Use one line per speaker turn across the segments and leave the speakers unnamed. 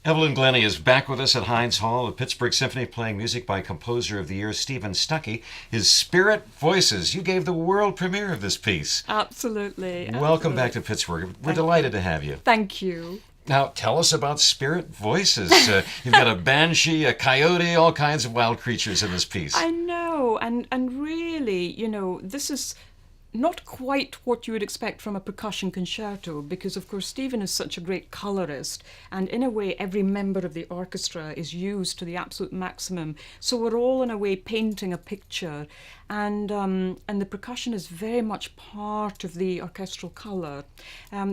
Evelyn Glennie is back with us at Heinz Hall, the Pittsburgh Symphony, playing music by Composer of the Year Stephen Stuckey. His Spirit Voices. You gave the world premiere of this piece.
Absolutely.
Welcome back to Pittsburgh. We're delighted to have you.
Thank you.
Now, tell us about Spirit Voices. You've got a banshee, a coyote, all kinds of wild creatures in this piece.
I know, and really, this is not quite what you would expect from a percussion concerto, because of course Stephen is such a great colorist, and in a way every member of the orchestra is used to the absolute maximum, so we're all in a way painting a picture, and the percussion is very much part of the orchestral color.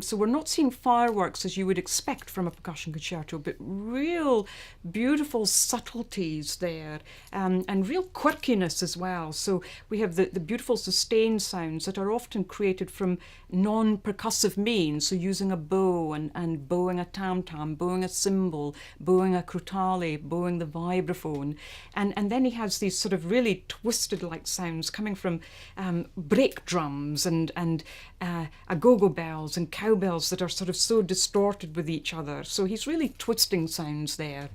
So we're not seeing fireworks as you would expect from a percussion concerto, but real beautiful subtleties there, and real quirkiness as well. So we have the beautiful sustained sounds that are often created from non-percussive means, so using a bow and bowing a tam-tam, bowing a cymbal, bowing a crotale, bowing the vibraphone, and then he has these sort of really twisted like sounds coming from brake drums and go-go bells and cowbells that are sort of so distorted with each other. So he's really twisting sounds there.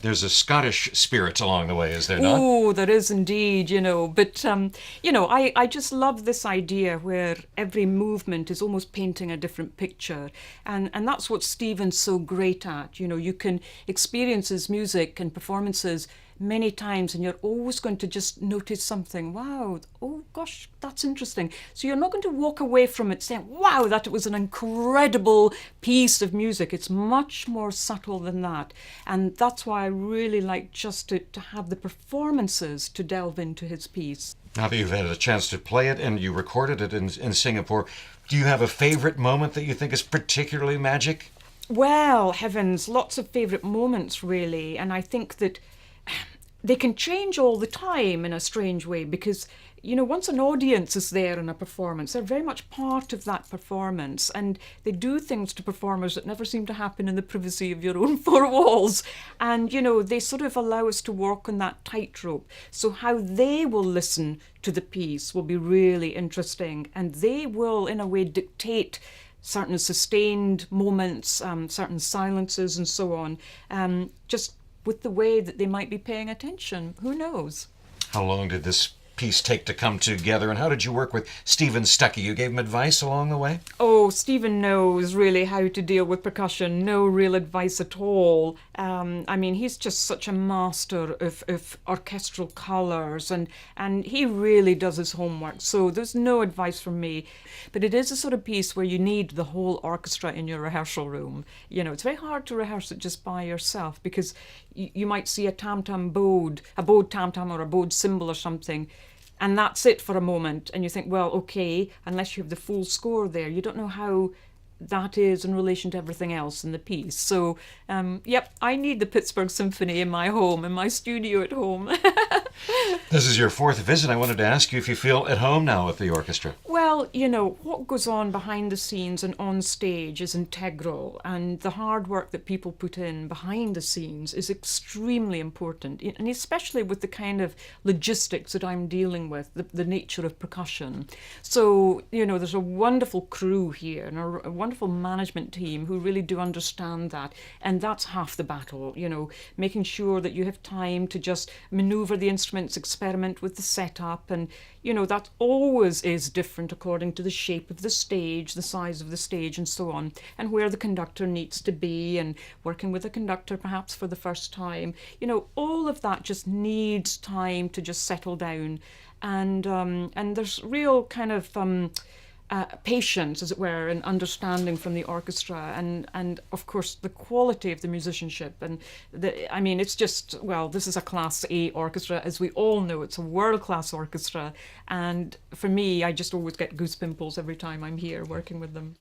There's a Scottish spirit along the way, is there not?
Oh, there is indeed, But, I just love this idea where every movement is almost painting a different picture. And that's what Stephen's so great at. You can experience his music and performances many times and you're always going to just notice something. Wow, oh gosh, that's interesting. So you're not going to walk away from it saying, wow, that was an incredible piece of music. It's much more subtle than that. And that's why I really like just to have the performances to delve into his piece.
Now that you've had a chance to play it and you recorded it in Singapore, do you have a favorite moment that you think is particularly magic?
Well, heavens, lots of favorite moments really. And I think that they can change all the time in a strange way because, once an audience is there in a performance, they're very much part of that performance and they do things to performers that never seem to happen in the privacy of your own four walls. And, they sort of allow us to walk on that tightrope. So how they will listen to the piece will be really interesting, and they will, in a way, dictate certain sustained moments, certain silences and so on, just with the way that they might be paying attention. Who knows?
How long did this piece take to come together, and how did you work with Stephen Stuckey? You gave him advice along the way?
Oh, Stephen knows really how to deal with percussion. No real advice at all. He's just such a master of orchestral colours, and he really does his homework. So there's no advice from me. But it is a sort of piece where you need the whole orchestra in your rehearsal room. It's very hard to rehearse it just by yourself because you might see a tam-tam bowed, a bowed tam-tam or a bowed cymbal or something, and that's it for a moment, and you think, well, okay, unless you have the full score there, you don't know how that is in relation to everything else in the piece. So, I need the Pittsburgh Symphony in my home, in my studio at home.
This is your fourth visit. I wanted to ask you if you feel at home now with the orchestra.
Well, what goes on behind the scenes and on stage is integral, and the hard work that people put in behind the scenes is extremely important, and especially with the kind of logistics that I'm dealing with, the nature of percussion. So, there's a wonderful crew here and a wonderful management team who really do understand that, and that's half the battle, making sure that you have time to just maneuver the instruments, experiment with the setup, and that always is different according to the shape of the stage, the size of the stage and so on, and where the conductor needs to be, and working with a conductor perhaps for the first time. All of that just needs time to just settle down, and there's real kind of patience, as it were, and understanding from the orchestra, and of course the quality of the musicianship, and it's just, well, this is a Class A orchestra, as we all know. It's a world-class orchestra, and for me, I just always get goose pimples every time I'm here working with them.